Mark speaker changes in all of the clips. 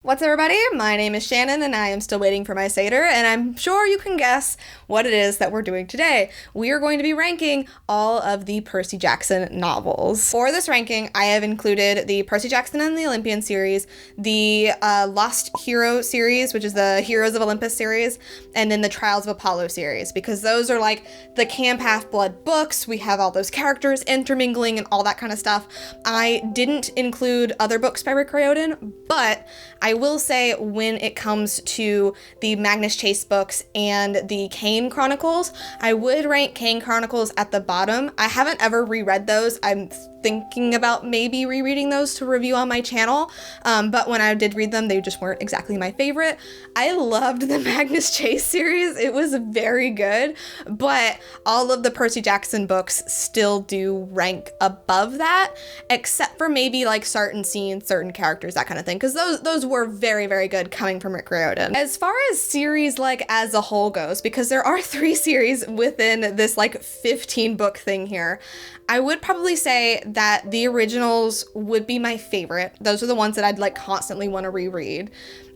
Speaker 1: What's up, everybody? My name is Shannon and I am still waiting for my Satyr, and I'm sure you can guess what it is that we're doing today. We are going to be ranking all of the Percy Jackson novels. For this ranking, I have included the Percy Jackson and the Olympian series, the Lost Hero series, which is the Heroes of Olympus series, and then the Trials of Apollo series, because those are like the Camp Half-Blood books. We have all those characters intermingling and all that kind of stuff. I didn't include other books by Rick Riordan, but I will say when it comes to the Magnus Chase books and the Kane Chronicles, I would rank Kane Chronicles at the bottom. I haven't ever reread those. I'm thinking about maybe rereading those to review on my channel, but when I did read them, they just weren't exactly my favorite. I loved the Magnus Chase series. It was very good, but all of the Percy Jackson books still do rank above that, except for maybe like certain scenes, certain characters, that kind of thing, because those were very, very good coming from Rick Riordan. As far as series like as a whole goes, because there are 3 series within this like 15 book thing here, I would probably say that the originals would be my favorite. Those are the ones that I'd like constantly want to reread.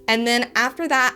Speaker 1: And then after that,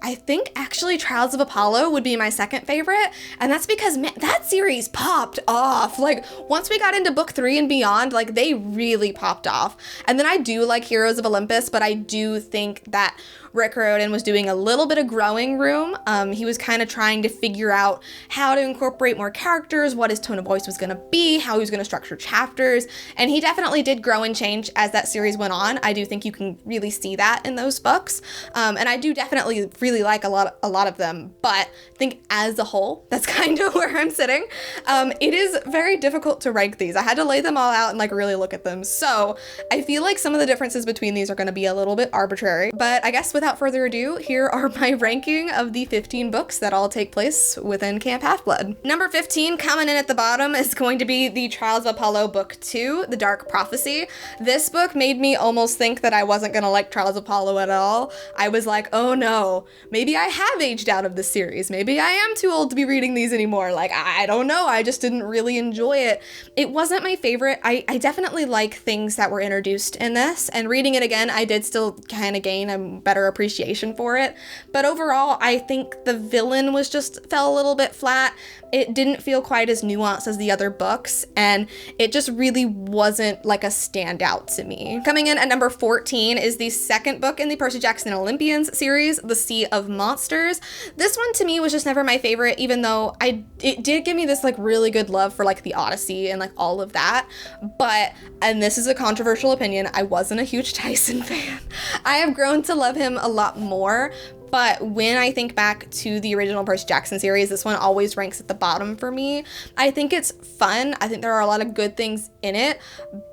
Speaker 1: I think actually Trials of Apollo would be my second favorite. And that's because, man, that series popped off. Like, once we got into book 3 and beyond, like, they really popped off. And then I do like Heroes of Olympus, but I do think that Rick Riordan was doing a little bit of growing room. He was kind of trying to figure out how to incorporate more characters, what his tone of voice was going to be, how he was going to structure chapters. And he definitely did grow and change as that series went on. I do think you can really see that in those books. And I do definitely really like a lot of them, but I think as a whole, that's kind of where I'm sitting. It is very difficult to rank these. I had to lay them all out and like really look at them. So I feel like some of the differences between these are going to be a little bit arbitrary, but I guess without further ado, here are my ranking of the 15 books that all take place within Camp Half-Blood. Number 15, coming in at the bottom, is going to be the Trials of Apollo Book 2, The Dark Prophecy. This book made me almost think that I wasn't going to like Trials of Apollo at all. I was like, oh no, maybe I have aged out of this series. Maybe I am too old to be reading these anymore. Like, I don't know. I just didn't really enjoy it. It wasn't my favorite. I definitely like things that were introduced in this, and reading it again, I did still kind of gain a better appreciation for it. But overall, I think the villain fell a little bit flat. It didn't feel quite as nuanced as the other books, and it just really wasn't like a standout to me. Coming in at number 14 is the second book in the Percy Jackson and Olympians series, The Sea of Monsters. This one to me was just never my favorite, even though it did give me this like really good love for like the Odyssey and like all of that. But, and this is a controversial opinion, I wasn't a huge Tyson fan. I have grown to love him a lot more, but when I think back to the original Percy Jackson series, this one always ranks at the bottom for me. I think it's fun. I think there are a lot of good things in it,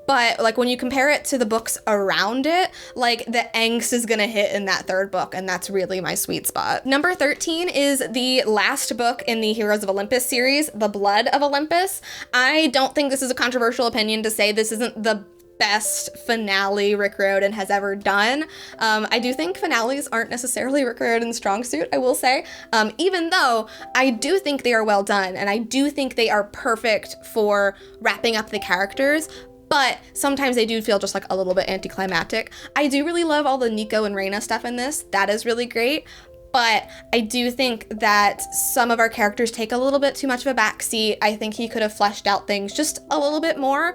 Speaker 1: but like when you compare it to the books around it, like the angst is gonna hit in that third book, and that's really my sweet spot. Number 13 is the last book in the Heroes of Olympus series, The Blood of Olympus. I don't think this is a controversial opinion to say this isn't the best finale Rick Riordan has ever done. I do think finales aren't necessarily Rick Riordan's strong suit, I will say, even though I do think they are well done, and I do think they are perfect for wrapping up the characters, but sometimes they do feel just like a little bit anticlimactic. I do really love all the Nico and Reina stuff in this. That is really great. But I do think that some of our characters take a little bit too much of a backseat. I think he could have fleshed out things just a little bit more,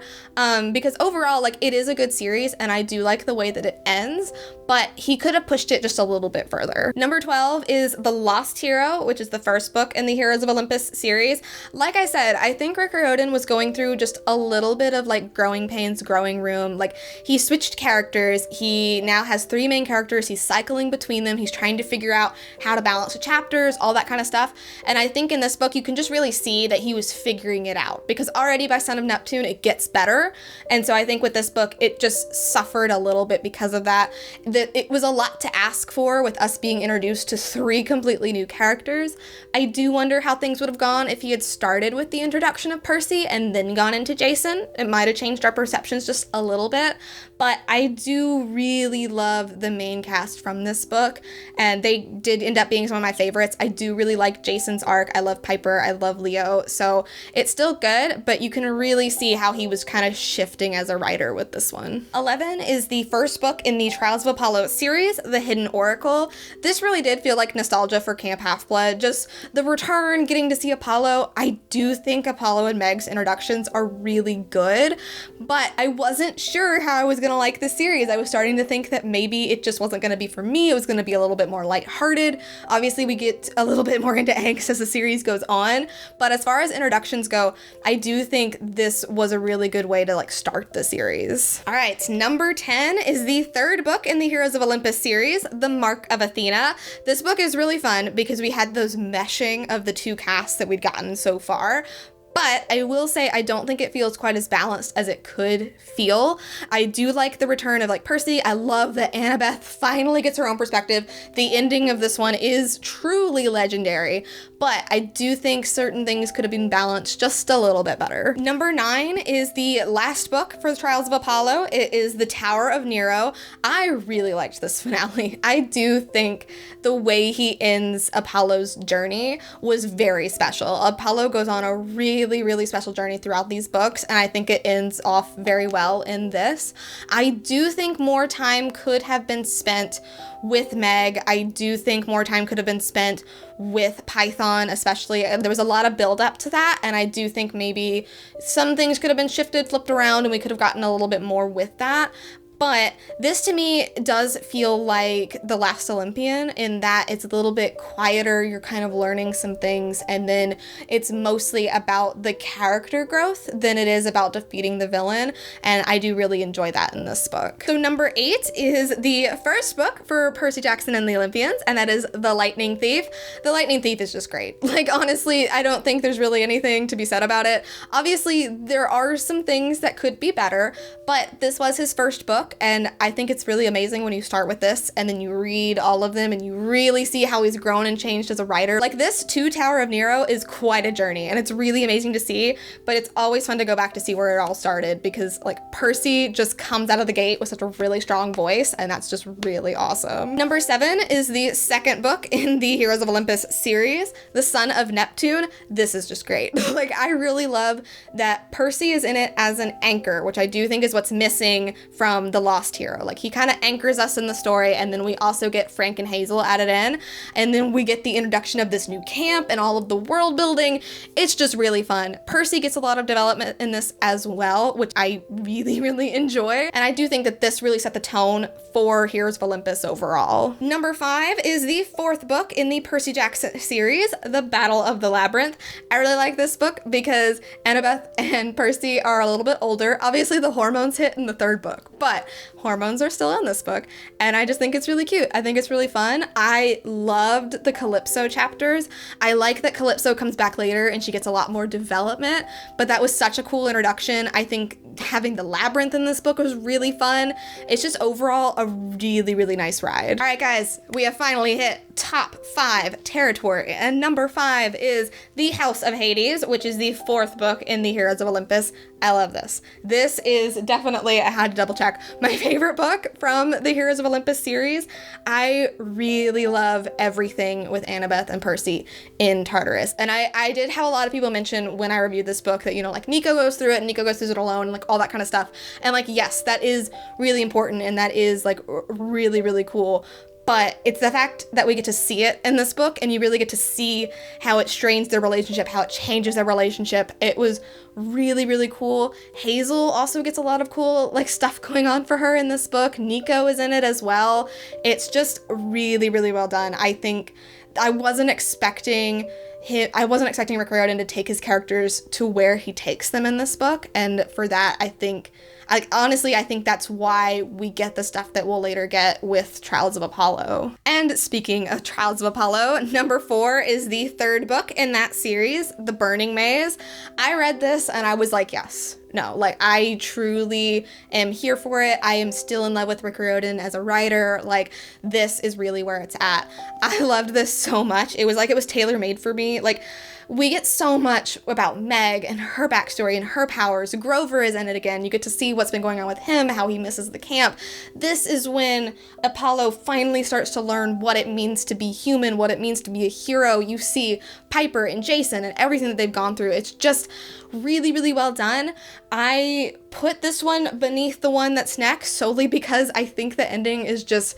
Speaker 1: because overall, like, it is a good series, and I do like the way that it ends, but he could have pushed it just a little bit further. Number 12 is The Lost Hero, which is the first book in the Heroes of Olympus series. Like I said, I think Rick Riordan was going through just a little bit of like growing pains, growing room. Like, he switched characters. He now has 3 main characters. He's cycling between them. He's trying to figure out how to balance the chapters, all that kind of stuff. And I think in this book, you can just really see that he was figuring it out, because already by Son of Neptune, it gets better. And so I think with this book, it just suffered a little bit because of that. That it was a lot to ask for with us being introduced to 3 completely new characters. I do wonder how things would have gone if he had started with the introduction of Percy and then gone into Jason. It might have changed our perceptions just a little bit, but I do really love the main cast from this book, and they did did end up being some of my favorites. I do really like Jason's arc. I love Piper. I love Leo. So it's still good, but you can really see how he was kind of shifting as a writer with this one. 11 is the first book in the Trials of Apollo series, The Hidden Oracle. This really did feel like nostalgia for Camp Half-Blood. Just the return, getting to see Apollo. I do think Apollo and Meg's introductions are really good, but I wasn't sure how I was gonna like this series. I was starting to think that maybe it just wasn't gonna be for me. It was gonna be a little bit more lighthearted. Obviously, we get a little bit more into angst as the series goes on, but as far as introductions go, I do think this was a really good way to like start the series. All right, number 10 is the third book in the Heroes of Olympus series, The Mark of Athena. This book is really fun because we had those meshing of the two casts that we'd gotten so far. But I will say I don't think it feels quite as balanced as it could feel. I do like the return of like Percy. I love that Annabeth finally gets her own perspective. The ending of this one is truly legendary, but I do think certain things could have been balanced just a little bit better. Number 9 is the last book for the Trials of Apollo. It is The Tower of Nero. I really liked this finale. I do think the way he ends Apollo's journey was very special. Apollo goes on a really special journey throughout these books, and I think it ends off very well in this. I do think more time could have been spent with Meg. I do think more time could have been spent with Python, especially. There was a lot of build up to that, and I do think maybe some things could have been shifted, flipped around, and we could have gotten a little bit more with that. But this to me does feel like The Last Olympian in that it's a little bit quieter, you're kind of learning some things, and then it's mostly about the character growth than it is about defeating the villain, and I do really enjoy that in this book. So number 8 is the first book for Percy Jackson and the Olympians, and that is The Lightning Thief. The Lightning Thief is just great. Like, honestly, I don't think there's really anything to be said about it. Obviously, there are some things that could be better, but this was his first book, and I think it's really amazing when you start with this and then you read all of them and you really see how he's grown and changed as a writer. Like, this to Tower of Nero is quite a journey, and it's really amazing to see, but it's always fun to go back to see where it all started because like Percy just comes out of the gate with such a really strong voice, and that's just really awesome. Number 7 is the second book in the Heroes of Olympus series, The Son of Neptune. This is just great. Like, I really love that Percy is in it as an anchor, which I do think is what's missing from The Lost Hero. Like, he kind of anchors us in the story, and then we also get Frank and Hazel added in, and then we get the introduction of this new camp and all of the world building. It's just really fun. Percy gets a lot of development in this as well, which I really enjoy, and I do think that this really set the tone for Heroes of Olympus overall. Number 5 is the fourth book in the Percy Jackson series, The Battle of the Labyrinth. I really like this book because Annabeth and Percy are a little bit older. Obviously, the hormones hit in the third book, but hormones are still in this book, and I just think it's really cute. I think it's really fun. I loved the Calypso chapters. I like that Calypso comes back later and she gets a lot more development, but that was such a cool introduction. I think having the labyrinth in this book was really fun. It's just overall a really nice ride. All right, guys, we have finally hit top 5 territory, and number 5 is The House of Hades, which is the fourth book in the Heroes of Olympus. I love this. This is definitely, I had to double check, my favorite book from the Heroes of Olympus series. I really love everything with Annabeth and Percy in Tartarus. And I did have a lot of people mention when I reviewed this book that, you know, like Nico goes through it and Nico goes through it alone and like all that kind of stuff. And like, yes, that is really important and that is like really cool. But it's the fact that we get to see it in this book, and you really get to see how it strains their relationship, how it changes their relationship. It was really cool. Hazel also gets a lot of cool like stuff going on for her in this book. Nico is in it as well. It's just really well done. I think I wasn't expecting Rick Riordan to take his characters to where he takes them in this book, and for that, I think that's why we get the stuff that we'll later get with Trials of Apollo. And speaking of Trials of Apollo, number 4 is the third book in that series, The Burning Maze. I read this and I was like, yes. No, like I truly am here for it. I am still in love with Rick Riordan as a writer. Like, this is really where it's at. I loved this so much. It was like it was tailor-made for me. Like, we get so much about Meg and her backstory and her powers. Grover is in it again. You get to see what's been going on with him, how he misses the camp. This is when Apollo finally starts to learn what it means to be human, what it means to be a hero. You see Piper and Jason and everything that they've gone through. It's just really, really well done. I put this one beneath the one that's next solely because I think the ending is just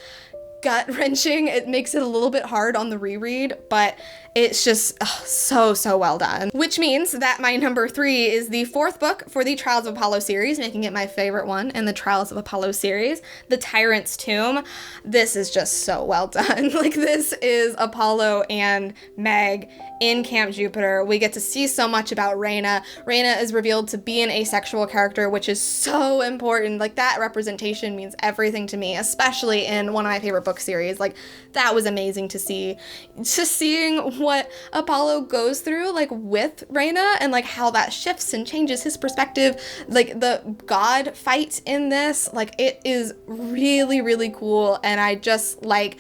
Speaker 1: gut-wrenching. It makes it a little bit hard on the reread, but it's just so well done. Which means that my number 3 is the 4th book for the Trials of Apollo series, making it my favorite one in the Trials of Apollo series, The Tyrant's Tomb. This is just so well done. Like, this is Apollo and Meg in Camp Jupiter. We get to see so much about Raina. Raina is revealed to be an asexual character, which is so important. Like, that representation means everything to me, especially in one of my favorite book series. Like, that was amazing to see. Just seeing what Apollo goes through, like, with Raina, and like how that shifts and changes his perspective. Like, the God fight in this, like, it is really, really cool, and I just like,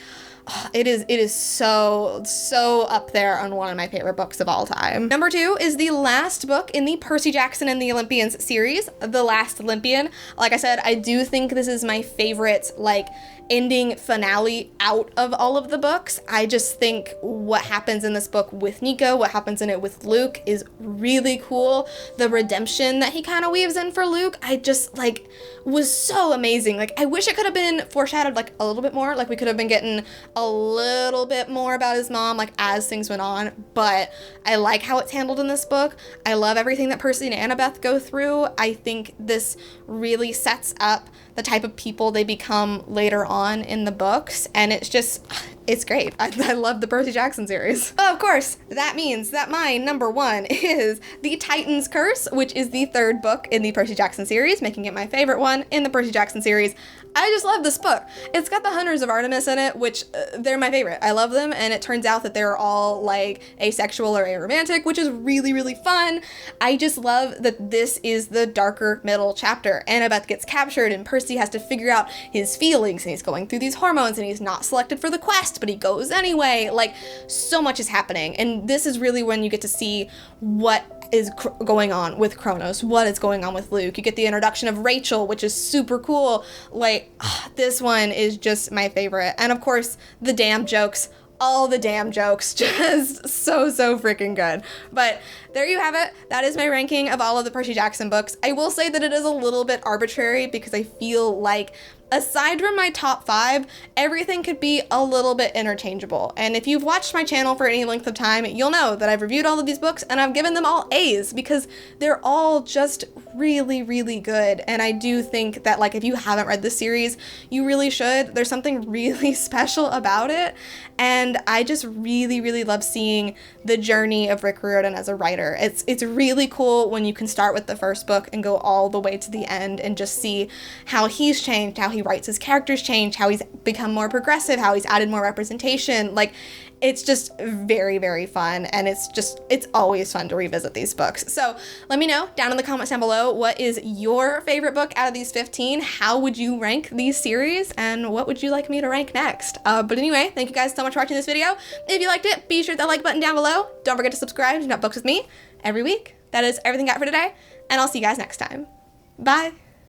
Speaker 1: it is so up there on one of my favorite books of all time. Number 2 is the last book in the Percy Jackson and the Olympians series, The Last Olympian. Like I said, I do think this is my favorite, like, ending finale out of all of the books. I just think what happens in this book with Nico, what happens in it with Luke is really cool. The redemption that he kind of weaves in for Luke, I just, like, was so amazing. Like, I wish it could have been foreshadowed, like, a little bit more. Like, we could have been getting a little bit more about his mom, like, as things went on, but I like how it's handled in this book. I love everything that Percy and Annabeth go through. I think this really sets up the type of people they become later on in the books, and it's just, it's great. I love the Percy Jackson series. But of course, that means that my number 1 is The Titan's Curse, which is the 3rd book in the Percy Jackson series, making it my favorite one in the Percy Jackson series. I just love this book. It's got the Hunters of Artemis in it, which they're my favorite. I love them, and it turns out that they're all, like, asexual or aromantic, which is really, really fun. I just love that this is the darker middle chapter. Annabeth gets captured, and Percy has to figure out his feelings, and he's going through these hormones, and he's not selected for the quest, but he goes anyway. Like, so much is happening, and this is really when you get to see what is going on with Kronos, what is going on with Luke. You get the introduction of Rachel, which is super cool. Like, this one is just my favorite. And of course, the damn jokes. All the damn jokes, just so freaking good. But there you have it. That is my ranking of all of the Percy Jackson books. I will say that it is a little bit arbitrary because I feel like, aside from my top 5, everything could be a little bit interchangeable. And if you've watched my channel for any length of time, you'll know that I've reviewed all of these books and I've given them all A's because they're all just really, really good. And I do think that, like, if you haven't read this series, you really should. There's something really special about it. And I just really, really love seeing the journey of Rick Riordan as a writer. It's really cool when you can start with the first book and go all the way to the end and just see how he's changed, how he writes his characters change, how he's become more progressive, how he's added more representation. Like, it's just very, very fun, and it's always fun to revisit these books. So let me know down in the comments down below, what is your favorite book out of these 15? How would you rank these series, and what would you like me to rank next? But anyway, thank you guys so much for watching this video. If you liked it, be sure to hit that like button down below. Don't forget to subscribe to Not Books With Me every week. That is everything I got for today, and I'll see you guys next time. Bye!